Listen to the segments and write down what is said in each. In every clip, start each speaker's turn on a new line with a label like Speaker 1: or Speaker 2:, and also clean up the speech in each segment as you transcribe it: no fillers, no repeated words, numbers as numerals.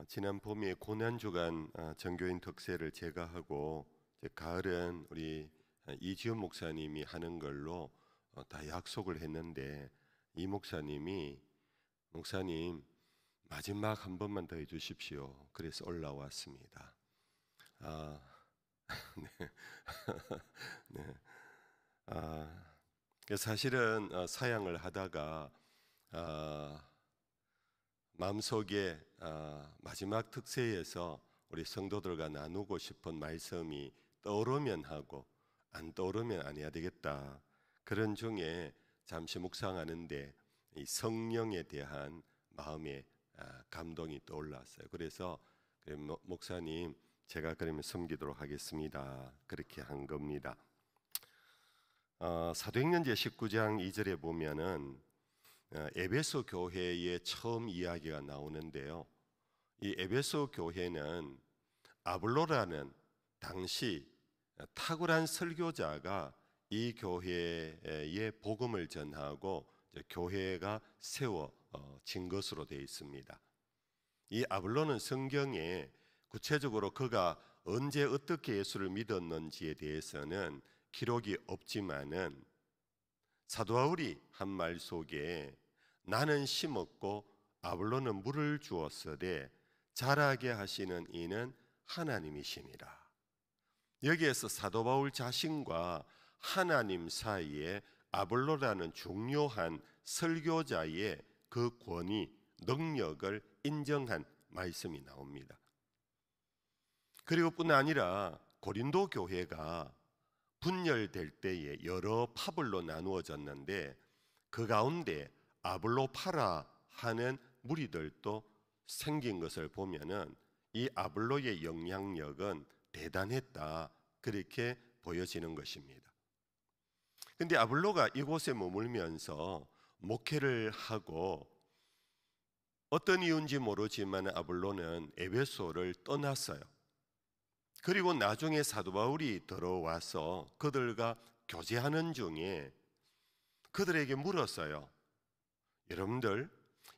Speaker 1: 지난 봄에 고난주간 전교인 특세를 제가 하고 가을은 우리 이지훈 목사님이 하는 걸로 다 약속을 했는데 이 목사님 마지막 한 번만 더 해주십시오. 그래서 올라왔습니다. 네. 네. 사실은 사양을 하다가 마음속에 마지막 특세에서 우리 성도들과 나누고 싶은 말씀이 떠오르면 하고 안 떠오르면 안 해야 되겠다. 그런 중에 잠시 묵상하는데 이 성령에 대한 마음의 감동이 떠올랐어요. 그래서 목사님 제가 그러면 섬기도록 하겠습니다. 그렇게 한 겁니다. 사도행전 제 19장 2절에 보면은 에베소 교회의 처음 이야기가 나오는데요. 이 에베소 교회는 아볼로라는 당시 탁월한 설교자가 이 교회에 복음을 전하고 교회가 세워진 것으로 되어 있습니다. 이 아볼로는 성경에 구체적으로 그가 언제 어떻게 예수를 믿었는지에 대해서는 기록이 없지만은 사도 바울이 한 말 속에 나는 심었고 아볼로는 물을 주었으되 자라게 하시는 이는 하나님이시니라. 여기에서 사도 바울 자신과 하나님 사이에 아볼로라는 중요한 설교자의 그 권위, 능력을 인정한 말씀이 나옵니다. 그리고 뿐 아니라 고린도 교회가 분열될 때에 여러 파벌로 나누어졌는데 그 가운데 아볼로파라 하는 무리들도 생긴 것을 보면은 이 아볼로의 영향력은 대단했다, 그렇게 보여지는 것입니다. 근데 아볼로가 이곳에 머물면서 목회를 하고 어떤 이유인지 모르지만 아볼로는 에베소를 떠났어요. 그리고 나중에 사도 바울이 들어와서 그들과 교제하는 중에 그들에게 물었어요. 여러분들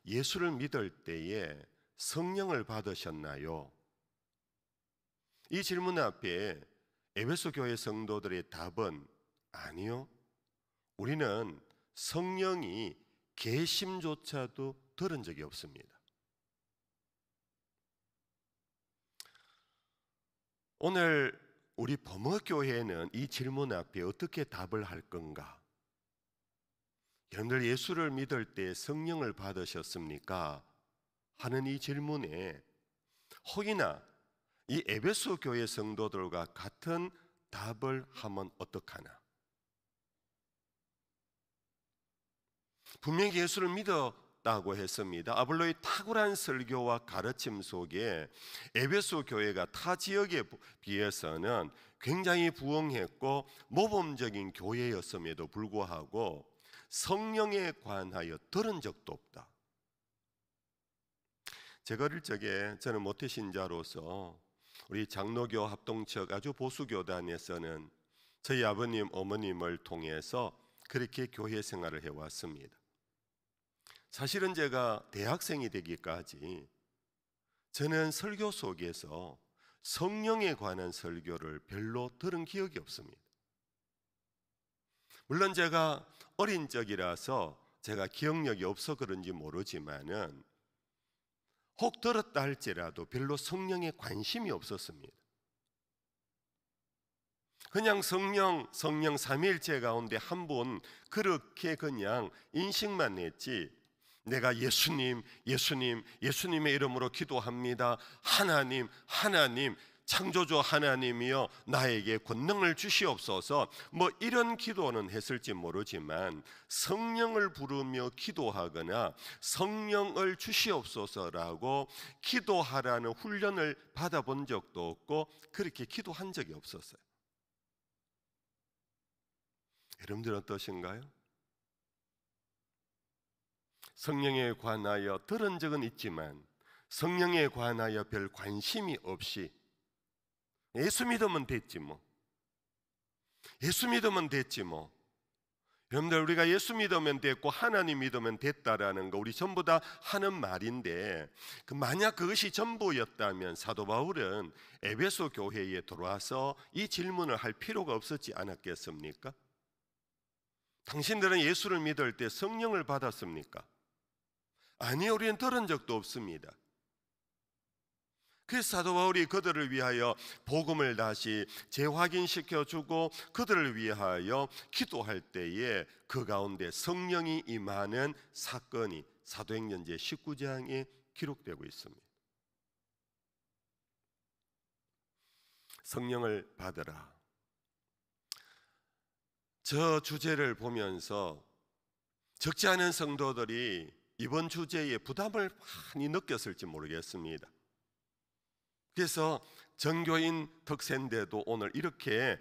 Speaker 1: 예수를 믿을 때에 성령을 받으셨나요? 이 질문 앞에 에베소 교회 성도들의 답은 아니요. 우리는 성령이 계심조차도 들은 적이 없습니다. 오늘 우리 범어교회는 이 질문 앞에 어떻게 답을 할 건가? 여러분들 예수를 믿을 때 성령을 받으셨습니까? 하는 이 질문에 혹이나 이 에베소 교회 성도들과 같은 답을 하면 어떡하나? 분명히 예수를 믿었다고 했습니다. 아볼로의 탁월한 설교와 가르침 속에 에베소 교회가 타 지역에 비해서는 굉장히 부흥했고 모범적인 교회였음에도 불구하고 성령에 관하여 들은 적도 없다. 제가 어릴 적에 저는 모태신자로서 우리 장로교 합동측 아주 보수교단에서는 저희 아버님 어머님을 통해서 그렇게 교회 생활을 해왔습니다. 사실은 제가 대학생이 되기까지 저는 설교 속에서 성령에 관한 설교를 별로 들은 기억이 없습니다. 물론 제가 어린 적이라서 제가 기억력이 없어 그런지 모르지만은 혹 들었다 할지라도 별로 성령에 관심이 없었습니다. 그냥 성령 삼위일체 가운데 한 분 그렇게 그냥 인식만 했지, 내가 예수님의 이름으로 기도합니다. 하나님 창조주 하나님이여 나에게 권능을 주시옵소서, 뭐 이런 기도는 했을지 모르지만 성령을 부르며 기도하거나 성령을 주시옵소서라고 기도하라는 훈련을 받아본 적도 없고 그렇게 기도한 적이 없었어요. 여러분들 어떠신가요? 성령에 관하여 들은 적은 있지만 성령에 관하여 별 관심이 없이 예수 믿으면 됐지 뭐. 여러분들, 우리가 예수 믿으면 됐고 하나님 믿으면 됐다라는 거 우리 전부 다 하는 말인데, 만약 그것이 전부였다면 사도 바울은 에베소 교회에 들어와서 이 질문을 할 필요가 없었지 않았겠습니까? 당신들은 예수를 믿을 때 성령을 받았습니까? 아니요, 우리는 들은 적도 없습니다. 그래서 사도 바울이 그들을 위하여 복음을 다시 재확인시켜주고 그들을 위하여 기도할 때에 그 가운데 성령이 임하는 사건이 사도행전 제19장에 기록되고 있습니다. 성령을 받으라. 저 주제를 보면서 적지 않은 성도들이 이번 주제에 부담을 많이 느꼈을지 모르겠습니다. 그래서 전교인 특세인데도 오늘 이렇게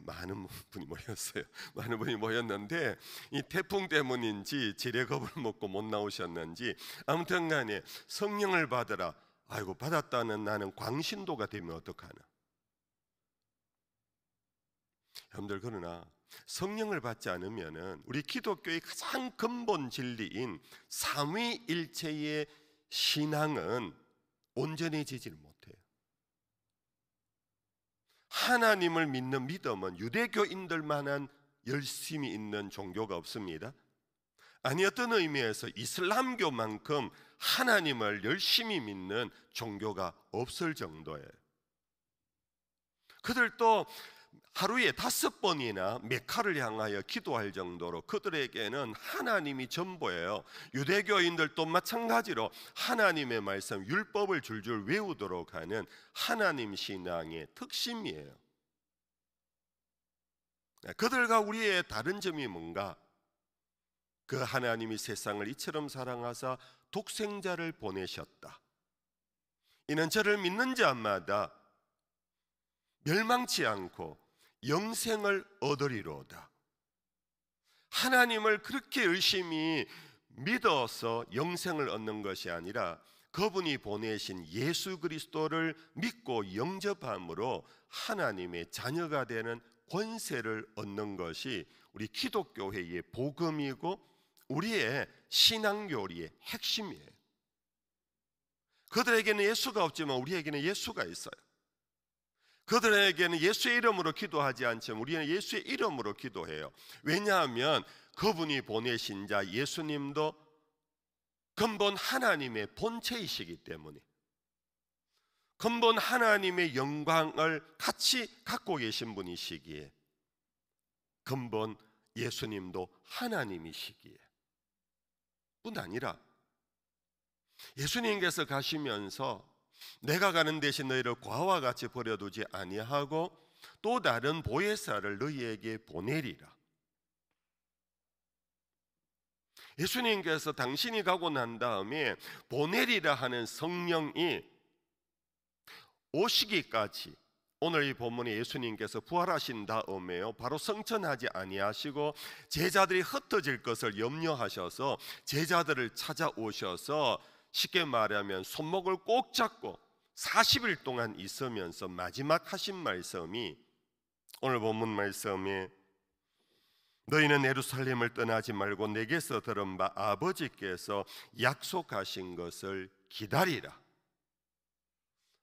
Speaker 1: 많은 분이 모였어요. 많은 분이 모였는데 이 태풍 때문인지 지뢰겁을 먹고 못 나오셨는지 아무튼 간에 성령을 받으라. 아이고, 받았다는 나는 광신도가 되면 어떡하나. 여러분들, 그러나 성령을 받지 않으면은 우리 기독교의 가장 근본 진리인 삼위일체의 신앙은 온전해지질 못해요. 하나님을 믿는 믿음은 유대교인들만한 열심히 있는 종교가 없습니다. 아니, 어떤 의미에서 이슬람교만큼 하나님을 열심히 믿는 종교가 없을 정도예요. 그들도 하루에 5번이나 메카를 향하여 기도할 정도로 그들에게는 하나님이 전부예요. 유대교인들도 마찬가지로 하나님의 말씀, 율법을 줄줄 외우도록 하는 하나님 신앙의 특심이에요. 그들과 우리의 다른 점이 뭔가? 그 하나님이 세상을 이처럼 사랑하사 독생자를 보내셨다. 이는 저를 믿는 자마다 멸망치 않고 영생을 얻으리로다. 하나님을 그렇게 열심히 믿어서 영생을 얻는 것이 아니라 그분이 보내신 예수 그리스도를 믿고 영접함으로 하나님의 자녀가 되는 권세를 얻는 것이 우리 기독교회의 복음이고 우리의 신앙교리의 핵심이에요. 그들에게는 예수가 없지만 우리에게는 예수가 있어요. 그들에게는 예수의 이름으로 기도하지 않지만 우리는 예수의 이름으로 기도해요. 왜냐하면 그분이 보내신 자 예수님도 근본 하나님의 본체이시기 때문에, 근본 하나님의 영광을 같이 갖고 계신 분이시기에, 근본 예수님도 하나님이시기에 뿐 아니라 예수님께서 가시면서 내가 가는 대신 너희를 과와 같이 버려두지 아니하고 또 다른 보혜사를 너희에게 보내리라. 예수님께서 당신이 가고 난 다음에 보내리라 하는 성령이 오시기까지, 오늘 이 본문에 예수님께서 부활하신 다음에요, 바로 성천하지 아니하시고 제자들이 흩어질 것을 염려하셔서 제자들을 찾아오셔서 쉽게 말하면 손목을 꼭 잡고 40일 동안 있으면서 마지막 하신 말씀이 오늘 본문 말씀에 너희는 예루살렘을 떠나지 말고 내게서 들은 바 아버지께서 약속하신 것을 기다리라.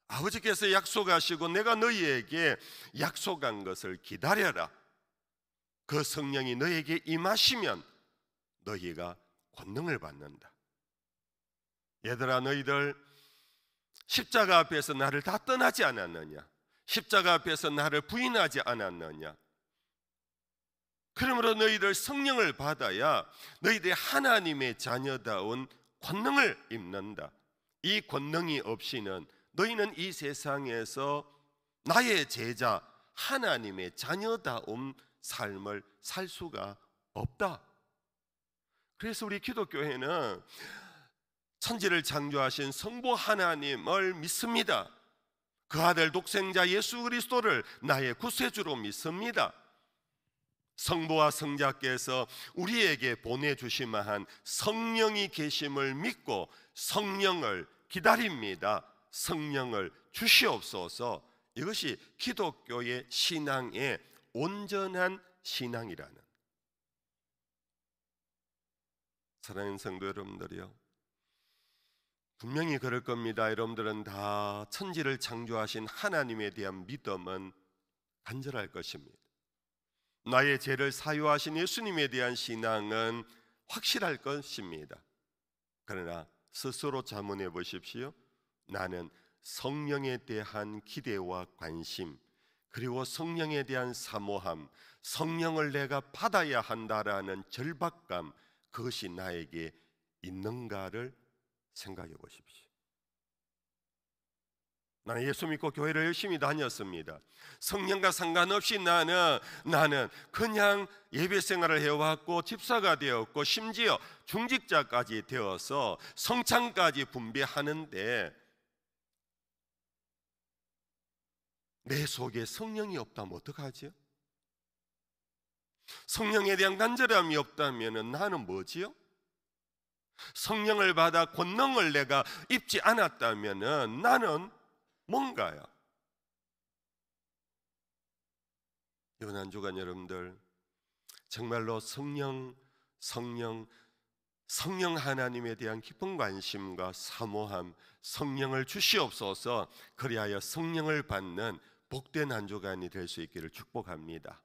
Speaker 1: 아버지께서 약속하시고 내가 너희에게 약속한 것을 기다려라. 그 성령이 너희에게 임하시면 너희가 권능을 받는다. 얘들아, 너희들 십자가 앞에서 나를 다 떠나지 않았느냐? 십자가 앞에서 나를 부인하지 않았느냐? 그러므로 너희들 성령을 받아야 너희들이 하나님의 자녀다운 권능을 입는다. 이 권능이 없이는 너희는 이 세상에서 나의 제자, 하나님의 자녀다운 삶을 살 수가 없다. 그래서 우리 기독교회는 천지를 창조하신 성부 하나님을 믿습니다. 그 아들 독생자 예수 그리스도를 나의 구세주로 믿습니다. 성부와 성자께서 우리에게 보내주시마한 성령이 계심을 믿고 성령을 기다립니다. 성령을 주시옵소서. 이것이 기독교의 신앙의 온전한 신앙이라는, 사랑하는 성도 여러분들이요, 분명히 그럴 겁니다. 여러분들은 다 천지를 창조하신 하나님에 대한 믿음은 간절할 것입니다. 나의 죄를 사유하신 예수님에 대한 신앙은 확실할 것입니다. 그러나 스스로 자문해 보십시오. 나는 성령에 대한 기대와 관심, 그리고 성령에 대한 사모함, 성령을 내가 받아야 한다라는 절박감, 그것이 나에게 있는가를 생각해 보십시오. 나는 예수 믿고 교회를 열심히 다녔습니다. 성령과 상관없이 나는 그냥 예배 생활을 해왔고 집사가 되었고 심지어 중직자까지 되어서 성찬까지 분배하는데 내 속에 성령이 없다면 어떡하지요? 성령에 대한 간절함이 없다면 나는 뭐지요? 성령을 받아 권능을 내가 입지 않았다면 나는 뭔가요? 이번 한 주간 여러분들 정말로 성령 하나님에 대한 깊은 관심과 사모함, 성령을 주시옵소서. 그리하여 성령을 받는 복된 한 주간이 될 수 있기를 축복합니다.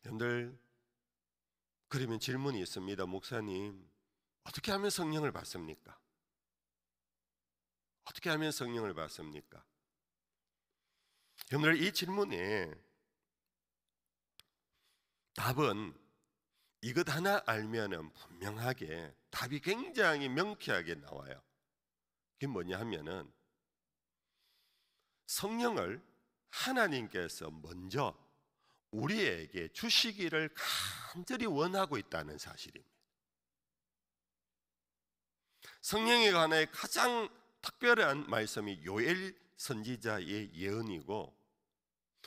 Speaker 1: 여러분들, 그러면 질문이 있습니다. 목사님, 어떻게 하면 성령을 받습니까? 어떻게 하면 성령을 받습니까? 여러분들, 이 질문에 답은 이것 하나 알면은 분명하게 답이 굉장히 명쾌하게 나와요. 그게 뭐냐 하면은 성령을 하나님께서 먼저 우리에게 주시기를 간절히 원하고 있다는 사실입니다. 성령에 관해 가장 특별한 말씀이 요엘 선지자의 예언이고,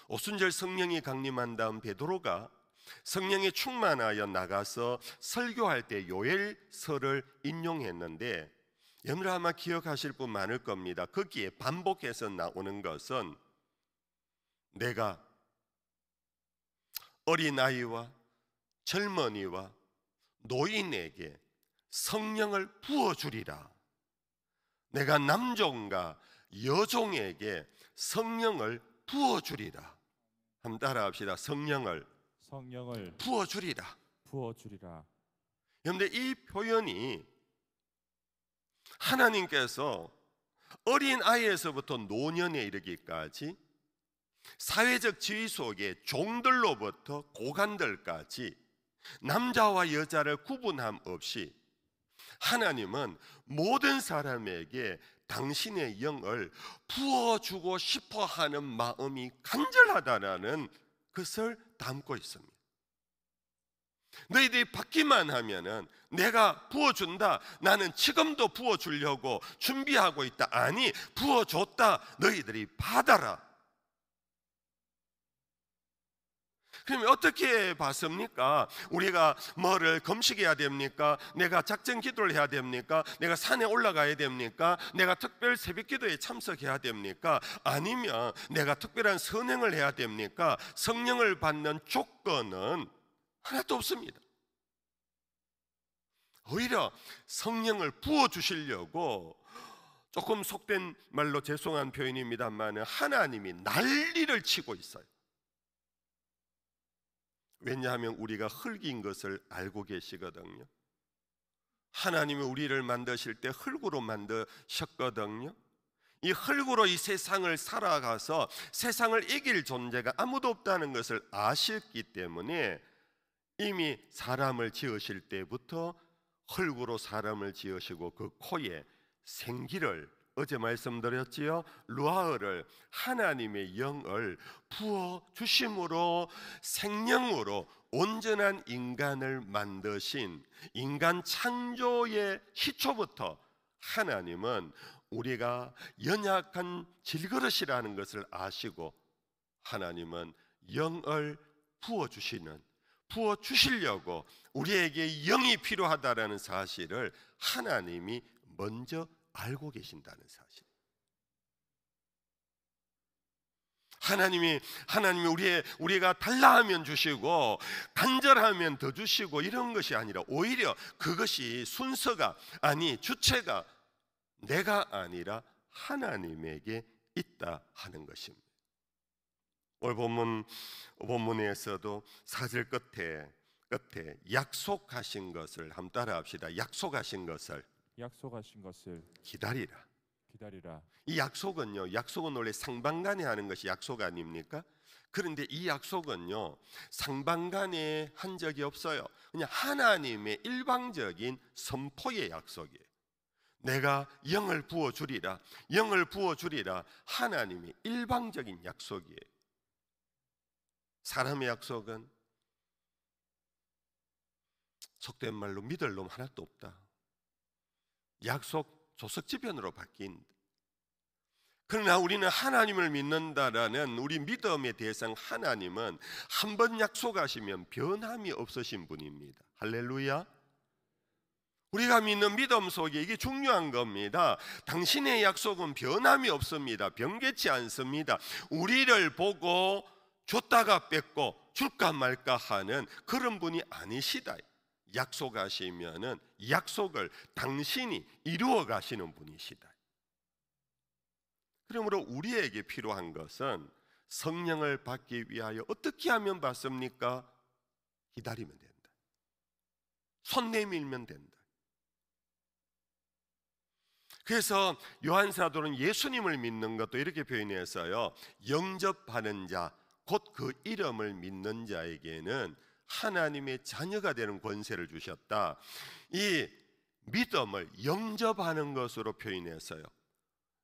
Speaker 1: 오순절 성령이 강림한 다음 베드로가 성령에 충만하여 나가서 설교할 때 요엘서를 인용했는데, 여러분 아마 기억하실 분 많을 겁니다. 거기에 반복해서 나오는 것은 내가 어린아이와 젊은이와 노인에게 성령을 부어주리라. 내가 남종과 여종에게 성령을 부어주리라. 한번 따라합시다. 성령을 부어주리라. 그런데 이 표현이 하나님께서 어린아이에서부터 노년에 이르기까지 사회적 지위 속에 종들로부터 고관들까지 남자와 여자를 구분함 없이 하나님은 모든 사람에게 당신의 영을 부어주고 싶어 하는 마음이 간절하다라는 것을 담고 있습니다. 너희들이 받기만 하면은 내가 부어준다. 나는 지금도 부어주려고 준비하고 있다. 아니, 부어줬다. 너희들이 받아라. 그럼 어떻게 받습니까? 우리가 뭐를 금식해야 됩니까? 내가 작전 기도를 해야 됩니까? 내가 산에 올라가야 됩니까? 내가 특별 새벽 기도에 참석해야 됩니까? 아니면 내가 특별한 선행을 해야 됩니까? 성령을 받는 조건은 하나도 없습니다. 오히려 성령을 부어주시려고, 조금 속된 말로 죄송한 표현입니다만, 하나님이 난리를 치고 있어요. 왜냐하면 우리가 흙인 것을 알고 계시거든요. 하나님이 우리를 만드실 때 흙으로 만드셨거든요. 이 흙으로 이 세상을 살아가서 세상을 이길 존재가 아무도 없다는 것을 아셨기 때문에 이미 사람을 지으실 때부터 흙으로 사람을 지으시고 그 코에 생기를, 어제 말씀드렸지요, 루아흐를, 하나님의 영을 부어 주심으로 생명으로 온전한 인간을 만드신 인간 창조의 시초부터 하나님은 우리가 연약한 질그릇이라는 것을 아시고 하나님은 영을 부어 주시려고 우리에게 영이 필요하다라는 사실을 하나님이 먼저 알고 계신다는 사실. 하나님이 우리가 달라 하면 주시고 간절하면 더 주시고 이런 것이 아니라 오히려 그것이 순서가 주체가 내가 아니라 하나님에게 있다 하는 것입니다. 오늘 본문에서도 4절 끝에 약속하신 것을 한번 따라합시다. 약속하신 것을 기다리라. 이 약속은 원래 상반간에 하는 것이 약속 아닙니까? 그런데 이 약속은요, 상반간에 한 적이 없어요. 그냥 하나님의 일방적인 선포의 약속이에요. 내가 영을 부어주리라, 하나님의 일방적인 약속이에요. 사람의 약속은 속된 말로 믿을 놈 하나도 없다. 약속 조석지변으로 바뀐다. 그러나 우리는 하나님을 믿는다라는 우리 믿음의 대상 하나님은 한 번 약속하시면 변함이 없으신 분입니다. 할렐루야. 우리가 믿는 믿음 속에 이게 중요한 겁니다. 당신의 약속은 변함이 없습니다. 변개치 않습니다. 우리를 보고 줬다가 뺏고 줄까 말까 하는 그런 분이 아니시다. 약속하시면은 약속을 당신이 이루어 가시는 분이시다. 그러므로 우리에게 필요한 것은 성령을 받기 위하여 어떻게 하면 받습니까? 기다리면 된다. 손 내밀면 된다. 그래서 요한 사도는 예수님을 믿는 것도 이렇게 표현했어요. 영접하는 자, 곧 그 이름을 믿는 자에게는 하나님의 자녀가 되는 권세를 주셨다. 이 믿음을 영접하는 것으로 표현했어요.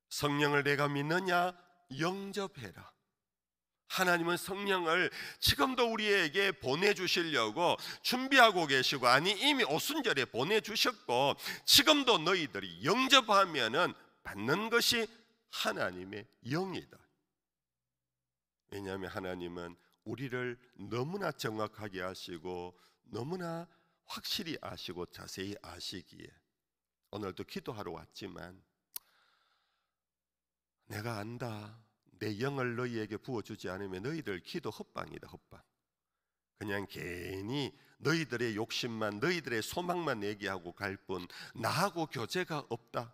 Speaker 1: 성령을 내가 믿느냐? 영접해라. 하나님은 성령을 지금도 우리에게 보내주시려고 준비하고 계시고, 이미 오순절에 보내주셨고, 지금도 너희들이 영접하면은 받는 것이 하나님의 영이다. 왜냐하면 하나님은 우리를 너무나 정확하게 아시고 너무나 확실히 아시고 자세히 아시기에 오늘도 기도하러 왔지만, 내가 안다. 내 영을 너희에게 부어주지 않으면 너희들 기도 헛방이다, 헛방. 그냥 괜히 너희들의 욕심만, 너희들의 소망만 얘기하고 갈 뿐 나하고 교제가 없다.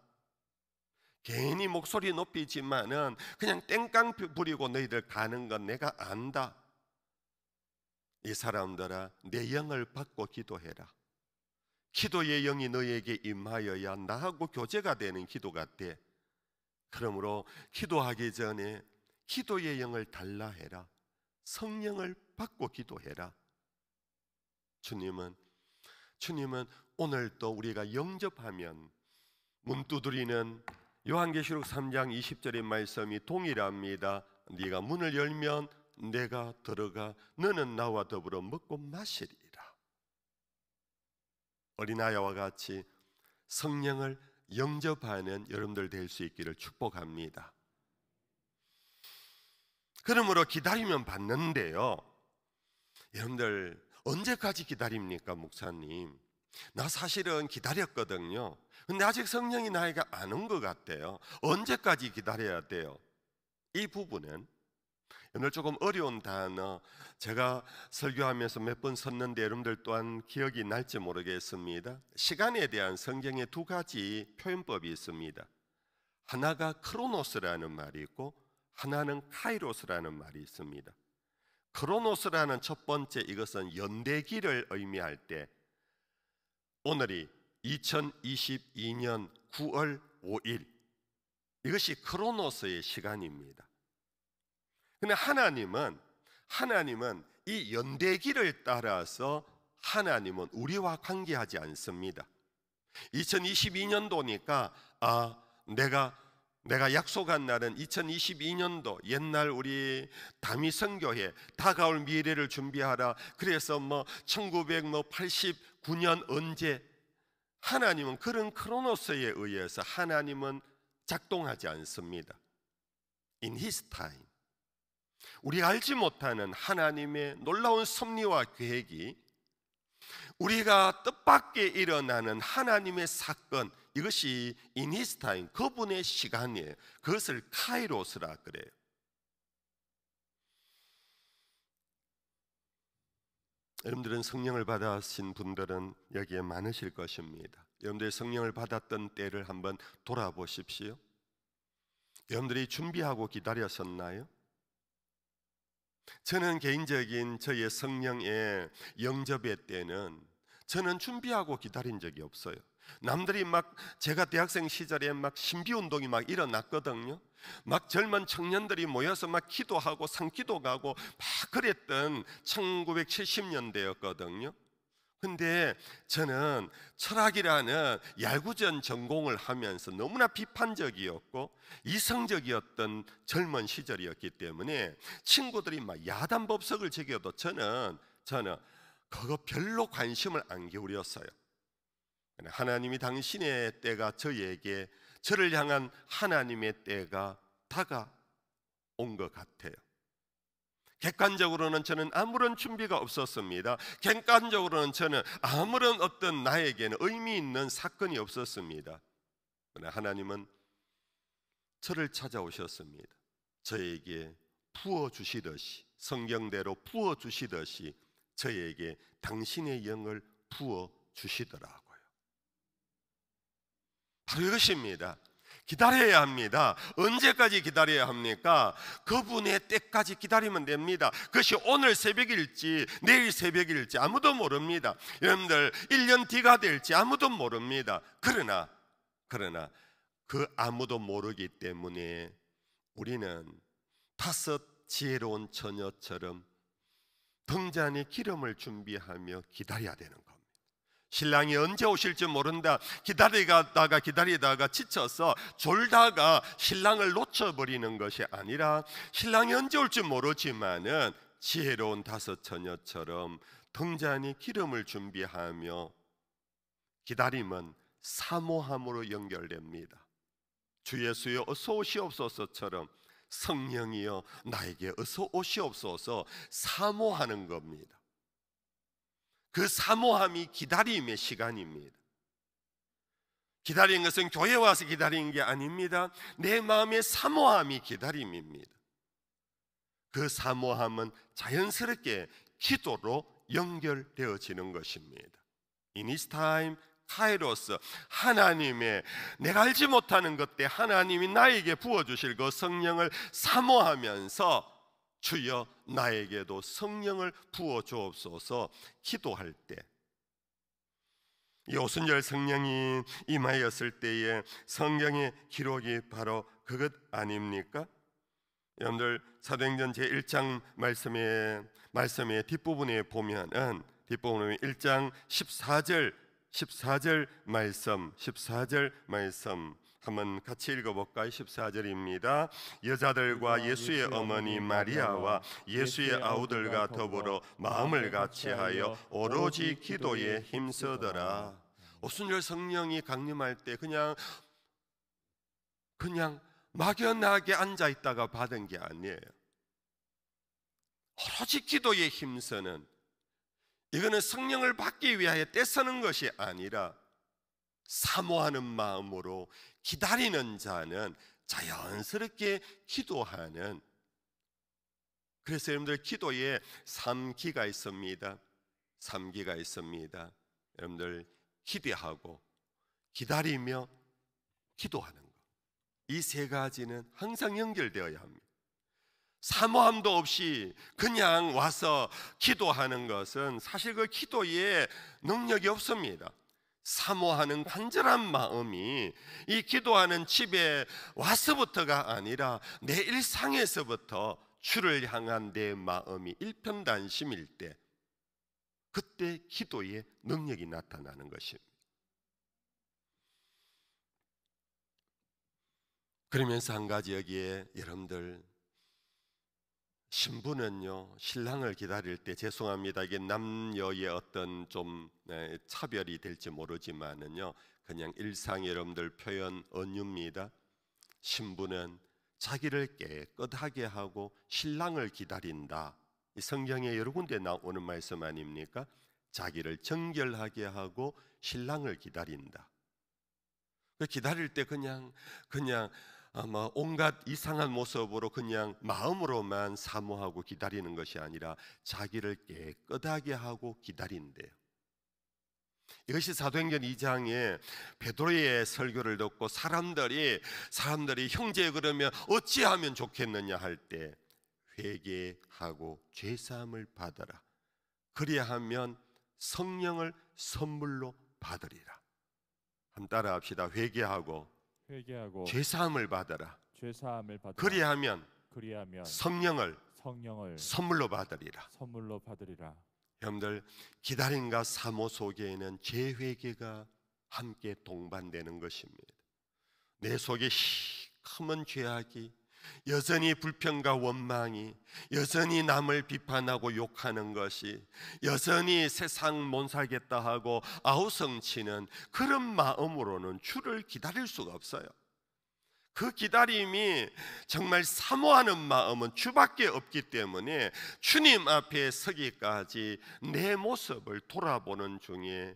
Speaker 1: 괜히 목소리 높이지만은 그냥 땡깡 부리고 너희들 가는 건 내가 안다. 이 사람들아, 내 영을 받고 기도해라. 기도의 영이 너희에게 임하여야 나하고 교제가 되는 기도가 돼. 그러므로 기도하기 전에 기도의 영을 달라 해라. 성령을 받고 기도해라. 주님은 오늘 또 우리가 영접하면 문 두드리는 요한계시록 3장 20절의 말씀이 동일합니다. 네가 문을 열면 내가 들어가 너는 나와 더불어 먹고 마시리라. 어린아이와 같이 성령을 영접하는 여러분들 될 수 있기를 축복합니다. 그러므로 기다리면 받는데요, 여러분들 언제까지 기다립니까? 목사님, 나 사실은 기다렸거든요. 근데 아직 성령이 나에게 안 온 것 같아요. 언제까지 기다려야 돼요? 이 부분은 오늘 조금 어려운 단어, 제가 설교하면서 몇 번 썼는데 여러분들 또한 기억이 날지 모르겠습니다. 시간에 대한 성경의 두 가지 표현법이 있습니다. 하나가 크로노스라는 말이 있고 하나는 카이로스라는 말이 있습니다. 크로노스라는 첫 번째, 이것은 연대기를 의미할 때 오늘이 2022년 9월 5일, 이것이 크로노스의 시간입니다. 근데 하나님은 이 연대기를 따라서 하나님은 우리와 관계하지 않습니다. 2022년도니까 내가 약속한 날은 2022년도, 옛날 우리 다미선교회 다가올 미래를 준비하라. 그래서 1989년 언제, 하나님은 그런 크로노스에 의해서 하나님은 작동하지 않습니다. In His time. 우리가 알지 못하는 하나님의 놀라운 섭리와 계획이, 우리가 뜻밖의 일어나는 하나님의 사건, 이것이 in his time, 그분의 시간이에요. 그것을 카이로스라 그래요. 여러분들은 성령을 받으신 분들은 여기에 많으실 것입니다. 여러분들이 성령을 받았던 때를 한번 돌아보십시오. 여러분들이 준비하고 기다렸었나요? 저는 개인적인 저의 성령의 영접의 때는 저는 준비하고 기다린 적이 없어요. 남들이 막 제가 대학생 시절에 막 신비운동이 막 일어났거든요. 막 젊은 청년들이 모여서 막 기도하고 산기도 가고 막 그랬던 1970년대였거든요. 근데 저는 철학이라는 얄궂은 전공을 하면서 너무나 비판적이었고 이성적이었던 젊은 시절이었기 때문에 친구들이 막 야단법석을 제기해도 저는 그거 별로 관심을 안 기울였어요. 하나님이 당신의 때가 저를 향한 하나님의 때가 다가온 것 같아요. 객관적으로는 저는 아무런 준비가 없었습니다. 객관적으로는 저는 아무런 어떤 나에게는 의미 있는 사건이 없었습니다. 그러나 하나님은 저를 찾아오셨습니다. 저에게 부어주시듯이, 성경대로 부어주시듯이 저에게 당신의 영을 부어주시더라고요. 바로 이것입니다. 기다려야 합니다. 언제까지 기다려야 합니까? 그분의 때까지 기다리면 됩니다. 그것이 오늘 새벽일지 내일 새벽일지 아무도 모릅니다. 여러분들 1년 뒤가 될지 아무도 모릅니다. 그러나 그 아무도 모르기 때문에 우리는 5 지혜로운 처녀처럼 등잔에 기름을 준비하며 기다려야 되는 겁니다. 신랑이 언제 오실지 모른다. 기다리다가 지쳐서 졸다가 신랑을 놓쳐버리는 것이 아니라 신랑이 언제 올지 모르지만은 지혜로운 5 처녀처럼 등잔에 기름을 준비하며 기다림은 사모함으로 연결됩니다. 주 예수여 어서 오시옵소서처럼 성령이여 나에게 어서 오시옵소서 사모하는 겁니다. 그 사모함이 기다림의 시간입니다. 기다리는 것은 교회 와서 기다리는 게 아닙니다. 내 마음의 사모함이 기다림입니다. 그 사모함은 자연스럽게 기도로 연결되어지는 것입니다. In His time, 카이로스, 하나님의 내가 알지 못하는 것 때 하나님이 나에게 부어주실 그 성령을 사모하면서 주여 나에게도 성령을 부어 주옵소서 기도할 때, 이 오순절 성령이 임하였을 때의 성경의 기록이 바로 그것 아닙니까? 여러분들 사도행전 제1장 말씀의 뒷부분에 보면은 1장 14절 말씀 한번 같이 읽어볼까요? 14절입니다. 여자들과 예수의 어머니 마리아와 예수의 아우들과 더불어 마음을 같이하여 오로지 기도에 힘쓰더라. 오순절 성령이 강림할 때 그냥 막연하게 앉아있다가 받은 게 아니에요. 오로지 기도에 힘쓰는, 이거는 성령을 받기 위하여 떼쓰는 것이 아니라 사모하는 마음으로 기다리는 자는 자연스럽게 기도하는. 그래서 여러분들 기도에 3기가 있습니다. 3기가 있습니다. 여러분들 기대하고 기다리며 기도하는 것, 이 3가지는 항상 연결되어야 합니다. 사모함도 없이 그냥 와서 기도하는 것은 사실 그 기도에 능력이 없습니다. 사모하는 간절한 마음이 이 기도하는 집에 와서부터가 아니라 내 일상에서부터 주를 향한 내 마음이 일편단심일 때, 그때 기도의 능력이 나타나는 것입니다. 그러면서 한 가지 여기에 여러분들, 신부는요 신랑을 기다릴 때, 죄송합니다 이게 남녀의 어떤 좀 차별이 될지 모르지만은요 그냥 일상 여러분들 표현 언유입니다. 신부는 자기를 깨끗하게 하고 신랑을 기다린다. 이 성경에 여러 군데 나오는 말씀 아닙니까? 자기를 정결하게 하고 신랑을 기다린다. 기다릴 때 그냥 아마 온갖 이상한 모습으로 그냥 마음으로만 사모하고 기다리는 것이 아니라 자기를 깨끗하게 하고 기다린대요. 이것이 사도행전 2장에 베드로의 설교를 듣고 사람들이 형제 그러면 어찌하면 좋겠느냐 할 때 회개하고 죄사함을 받아라. 그리하면 성령을 선물로 받으리라. 한번 따라합시다. 회개하고 죄사함을 받아라. 그리하면 성령을 선물로 받으리라. 여러분들, 기다림과 사모 속에는 재회개가 함께 동반되는 것입니다. 내 속에 시커먼 죄악이, 여전히 불평과 원망이, 여전히 남을 비판하고 욕하는 것이, 여전히 세상 못 살겠다 하고 아우성치는 그런 마음으로는 주를 기다릴 수가 없어요. 그 기다림이 정말 사모하는 마음은 주밖에 없기 때문에 주님 앞에 서기까지 내 모습을 돌아보는 중에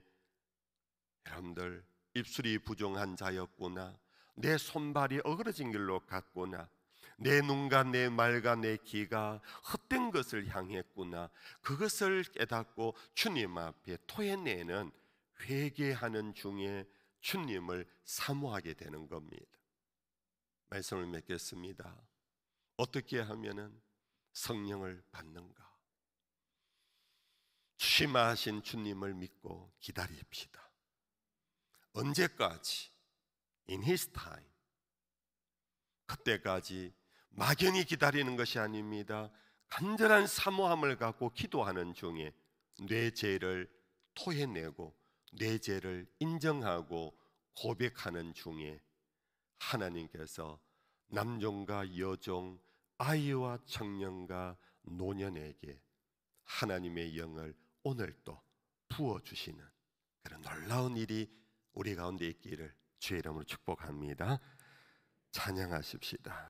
Speaker 1: 여러분들, 입술이 부정한 자였구나, 내 손발이 어그러진 길로 갔구나, 내 눈과 내 말과 내 귀가 헛된 것을 향했구나, 그것을 깨닫고 주님 앞에 토해내는 회개하는 중에 주님을 사모하게 되는 겁니다. 말씀을 맺겠습니다. 어떻게 하면은 성령을 받는가? 주심하신 주님을 믿고 기다립시다. 언제까지? In His time. 그때까지 막연히 기다리는 것이 아닙니다. 간절한 사모함을 갖고 기도하는 중에 내 죄를 토해내고 내 죄를 인정하고 고백하는 중에 하나님께서 남종과 여종, 아이와 청년과 노년에게 하나님의 영을 오늘 또 부어주시는 그런 놀라운 일이 우리 가운데 있기를 주의 이름으로 축복합니다. 찬양하십시다.